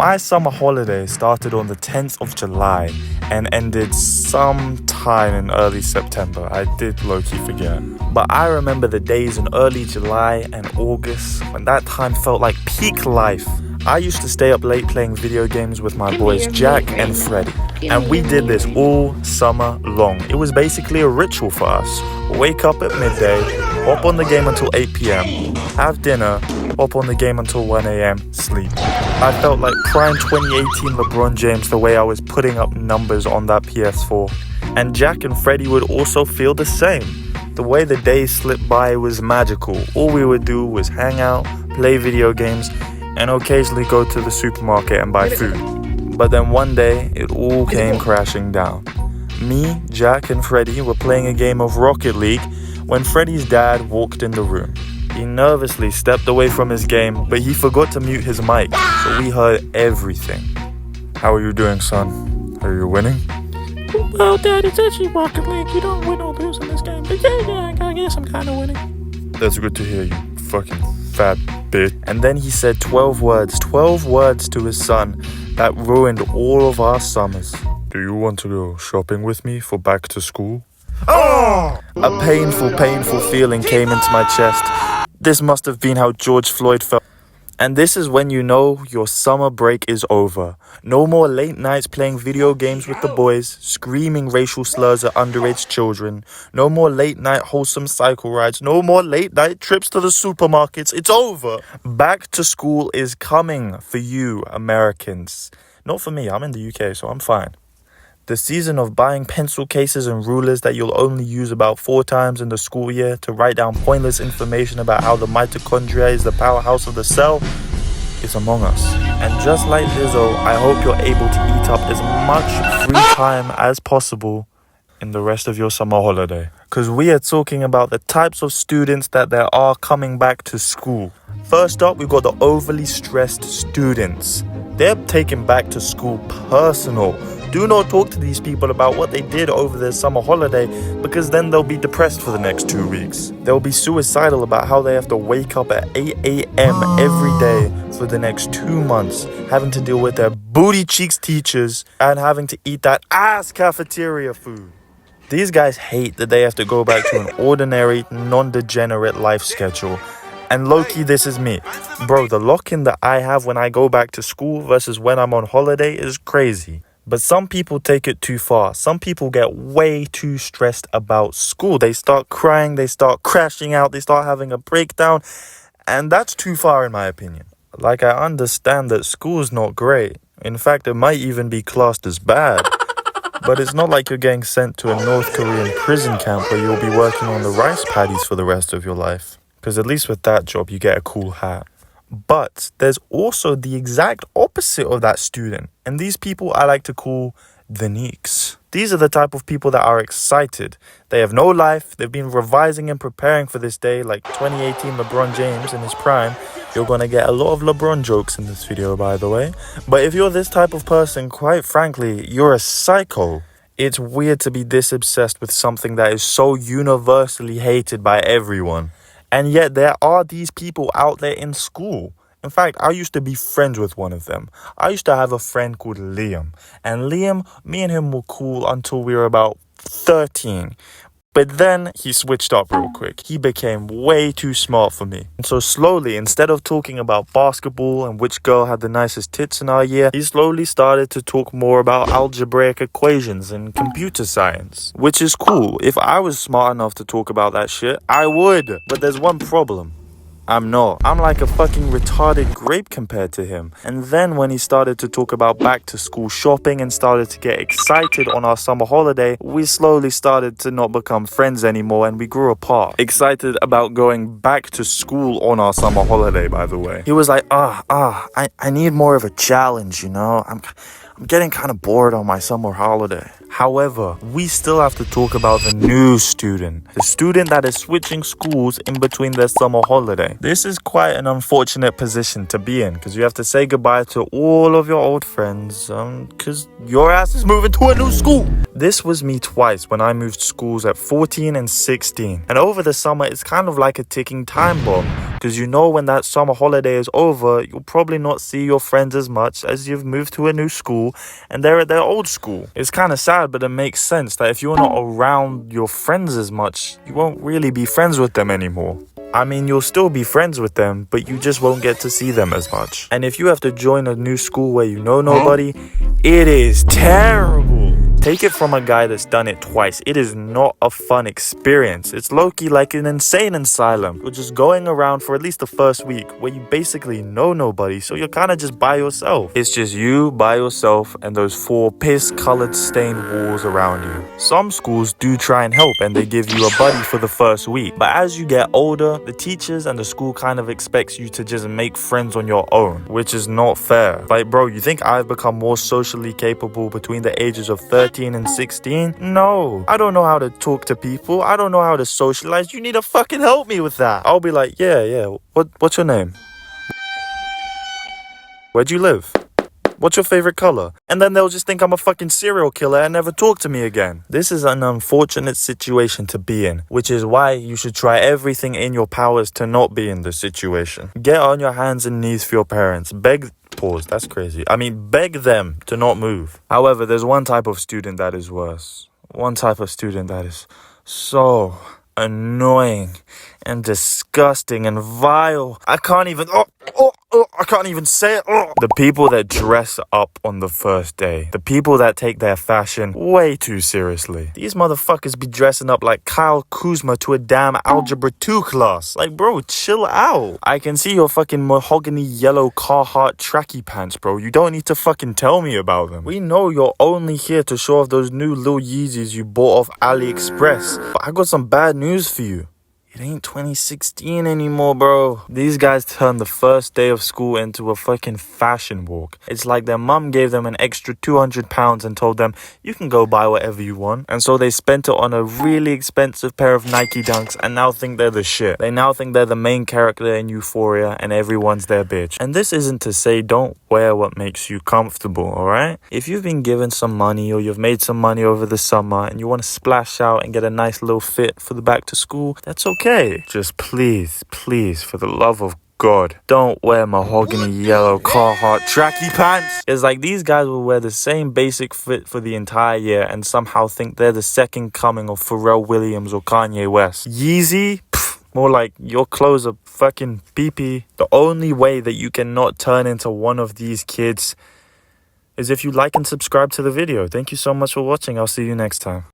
My summer holiday started on the 10th of July and ended sometime in early September. I did low-key forget. But I remember the days in early July and August when that time felt like peak life. I used to stay up late playing video games with my boys Jack and Freddy. And we did this all summer long. It was basically a ritual for us. Wake up at midday, hop on the game until 8 p.m, have dinner, hop on the game until 1 a.m, sleep. I felt like prime 2018 LeBron James the way I was putting up numbers on that PS4. And Jack and Freddy would also feel the same. The way the days slipped by was magical. All we would do was hang out, play video games, and occasionally go to the supermarket and buy food. But then one day, it all came crashing down. Me, Jack, and Freddy were playing a game of Rocket League when Freddy's dad walked in the room. He nervously stepped away from his game, but he forgot to mute his mic, so we heard everything. "How are you doing, son? Are you winning?" "Well, Dad, it's actually Rocket League. You don't win or lose in this game. But yeah, I guess I'm kind of winning." "That's good to hear, you fucking fat bitch." And then he said 12 words to his son that ruined all of our summers. "Do you want to go shopping with me for back to school?" Oh! A painful feeling came into my chest. This must have been how George Floyd felt. And this is when you know your summer break is over. No more late nights playing video games with the boys, screaming racial slurs at underage children. No more late night wholesome cycle rides. No more late night trips to the supermarkets. It's over. Back to school is coming for you, Americans. Not for me. I'm in the UK, so I'm fine. The season of buying pencil cases and rulers that you'll only use about 4 times in the school year to write down pointless information about how the mitochondria is the powerhouse of the cell is among us. And just like Lizzo, I hope you're able to eat up as much free time as possible in the rest of your summer holiday. Because we are talking about the types of students that there are coming back to school. First up, we've got the overly stressed students. They're taking back to school personal. Do not talk to these people about what they did over their summer holiday, because then they'll be depressed for the next 2 weeks. They'll be suicidal about how they have to wake up at 8 a.m. every day for the next 2 months, having to deal with their booty cheeks teachers and having to eat that ass cafeteria food. These guys hate that they have to go back to an ordinary, non-degenerate life schedule. And low-key, this is me. Bro, the lock-in that I have when I go back to school versus when I'm on holiday is crazy. But some people take it too far. Some people get way too stressed about school. They start crying, they start crashing out, they start having a breakdown. And that's too far in my opinion. Like, I understand that school's not great. In fact, it might even be classed as bad. But it's not like you're getting sent to a North Korean prison camp where you'll be working on the rice paddies for the rest of your life. Because at least with that job, you get a cool hat. But there's also the exact opposite of that student. And these people I like to call the neeks. These are the type of people that are excited. They have no life. They've been revising and preparing for this day like 2018 LeBron James in his prime. You're going to get a lot of LeBron jokes in this video, by the way. But if you're this type of person, quite frankly, you're a psycho. It's weird to be this obsessed with something that is so universally hated by everyone. And yet there are these people out there in school. In fact, I used to be friends with one of them. I used to have a friend called Liam. And Liam, me and him were cool until we were about 13. But then he switched up real quick. He became way too smart for me. And so slowly, instead of talking about basketball and which girl had the nicest tits in our year, he slowly started to talk more about algebraic equations and computer science. Which is cool. If I was smart enough to talk about that shit, I would. But there's one problem. I'm not. I'm like a fucking retarded grape compared to him. And then when he started to talk about back to school shopping and started to get excited on our summer holiday, we slowly started to not become friends anymore and we grew apart. Excited about going back to school on our summer holiday, by the way. He was like, I need more of a challenge, you know? I'm I'm getting kind of bored on my summer holiday. However, we still have to talk about the new student. The student that is switching schools in between their summer holiday. This is quite an unfortunate position to be in because you have to say goodbye to all of your old friends because your ass is moving to a new school. This was me twice when I moved schools at 14 and 16. And over the summer, it's kind of like a ticking time bomb. Because you know when that summer holiday is over, you'll probably not see your friends as much as you've moved to a new school and they're at their old school. It's kind of sad, but it makes sense that if you're not around your friends as much, you won't really be friends with them anymore. I mean, you'll still be friends with them, but you just won't get to see them as much. And if you have to join a new school where you know nobody, it is terrible. Take it from a guy that's done it twice. It is not a fun experience. It's low-key like an insane asylum. You're just going around for at least the first week where you basically know nobody, so you're kind of just by yourself. It's just you by yourself and those 4 piss-colored stained walls around you. Some schools do try and help and they give you a buddy for the first week. But as you get older, the teachers and the school kind of expects you to just make friends on your own, which is not fair. Like, bro, you think I've become more socially capable between the ages of 13 and 16? No, I don't know how to talk to people. I don't know how to socialize. You need to fucking help me with that. I'll be like, yeah, what's your name? Where'd you live? What's your favorite color? And then they'll just think I'm a fucking serial killer and never talk to me again. This is an unfortunate situation to be in, which is why you should try everything in your powers to not be in this situation. Get on your hands and knees for your parents. Beg them to not move. However, there's one type of student that is worse. One type of student that is so annoying and disgusting and vile. I can't even say it. The people that dress up on the first day. The people that take their fashion way too seriously. These motherfuckers be dressing up like Kyle Kuzma to a damn Algebra 2 class. Like, bro, chill out. I can see your fucking mahogany yellow Carhartt tracky pants, bro. You don't need to fucking tell me about them. We know you're only here to show off those new Lil Yeezys you bought off AliExpress. But I got some bad news for you. It ain't 2016 anymore, bro. These guys turned the first day of school into a fucking fashion walk. It's like their mum gave them an extra £200 and told them, you can go buy whatever you want. And so they spent it on a really expensive pair of Nike Dunks and now think they're the shit. They now think they're the main character in Euphoria and everyone's their bitch. And this isn't to say don't wear what makes you comfortable, alright? If you've been given some money or you've made some money over the summer and you want to splash out and get a nice little fit for the back to school, that's okay. Just please, for the love of God, don't wear mahogany yellow Carhartt tracky pants. It's like these guys will wear the same basic fit for the entire year and somehow think they're the second coming of Pharrell Williams or Kanye West. Yeezy? More like your clothes are fucking pee-pee. The only way that you cannot turn into one of these kids is if you like and subscribe to the video. Thank you so much for watching. I'll see you next time.